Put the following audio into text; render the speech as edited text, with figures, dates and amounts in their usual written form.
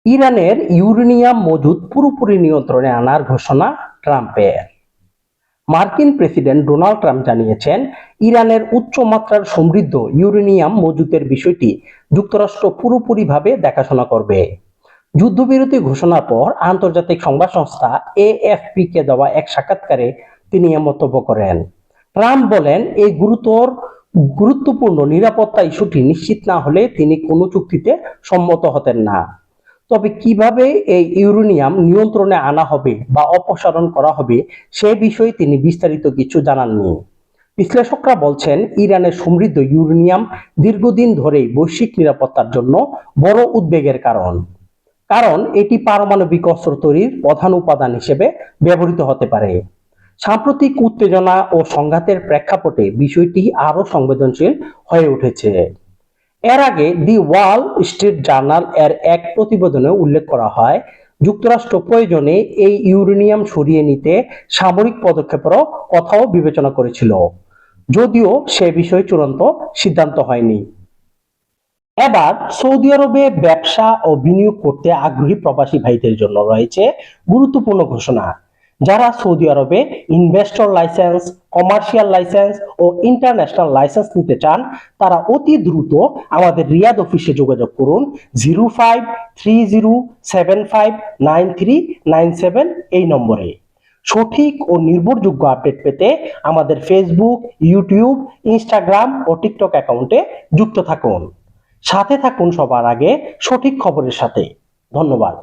ইরানের ইউরেনিয়াম মজুদ পুরোপুরি নিয়ন্ত্রণে আনার ঘোষণা ট্রাম্পের। মার্কিন প্রেসিডেন্ট ডোনাল্ড ট্রাম্প জানিয়েছেন, ইরানের উচ্চমাত্রার সমৃদ্ধ ইউরেনিয়াম মজুদের বিষয়টি যুক্তরাষ্ট্র পুরোপুরিভাবে দেখাশোনা করবে। যুদ্ধবিরতি ঘোষণার পর আন্তর্জাতিক সংবাদ সংস্থা এএফপি কে দেওয়া এক সাক্ষাৎকারে তিনি এ মন্তব্য করেন। ট্রাম্প বলেন, এই গুরুত্বপূর্ণ নিরাপত্তা ইস্যুটি নিশ্চিত না হলে তিনি কোনো চুক্তিতে সম্মত হতেন না। তবে কিভাবে এই ইউরেনিয়াম নিয়ন্ত্রণে আনা হবে বা অপসারণ করা হবে সে বিষয়ে তিনি বিস্তারিত কিছু জানাননি। বিশ্লেষকরা বলছেন, ইরানের সমৃদ্ধ ইউরেনিয়াম দীর্ঘদিন ধরেই বৈশ্বিক নিরাপত্তার জন্য বড় উদ্বেগের কারণ এটি পারমাণবিক অস্ত্র তৈরির প্রধান উপাদান হিসেবে ব্যবহৃত হতে পারে। সাম্প্রতিক উত্তেজনা ও সংঘাতের প্রেক্ষাপটে বিষয়টি আরও সংবেদনশীল হয়ে উঠেছে। এর আগে দি ওয়াল স্ট্রিট জার্নাল এর এক প্রতিবেদনে উল্লেখ করা হয়, যুক্তরাষ্ট্র প্রয়োজনে এই ইউরেনিয়াম সরিয়ে নিতে সামরিক পদক্ষেপেরও কথাও বিবেচনা করেছিল, যদিও সে বিষয়ে চূড়ান্ত সিদ্ধান্ত হয়নি। এবার সৌদি আরবে ব্যবসা ও বিনিয়োগ করতে আগ্রহী প্রবাসী ভাইদের জন্য রয়েছে গুরুত্বপূর্ণ ঘোষণা। যারা সৌদি আরবে ইনভেস্টর লাইসেন্স, কমার্শিয়াল লাইসেন্স ও ইন্টারন্যাশনাল লাইসেন্স নিতে চান, তারা অতি দ্রুত আমাদের রিয়াদ অফিসে যোগাযোগ করুন 0530759397 এই নম্বরে। সঠিক ও নির্ভরযোগ্য আপডেট পেতে আমাদের ফেসবুক, ইউটিউব, ইনস্টাগ্রাম ও টিকটক অ্যাকাউন্টে যুক্ত থাকুন। সাথে থাকুন সবার আগে সঠিক খবরের সাথে। ধন্যবাদ।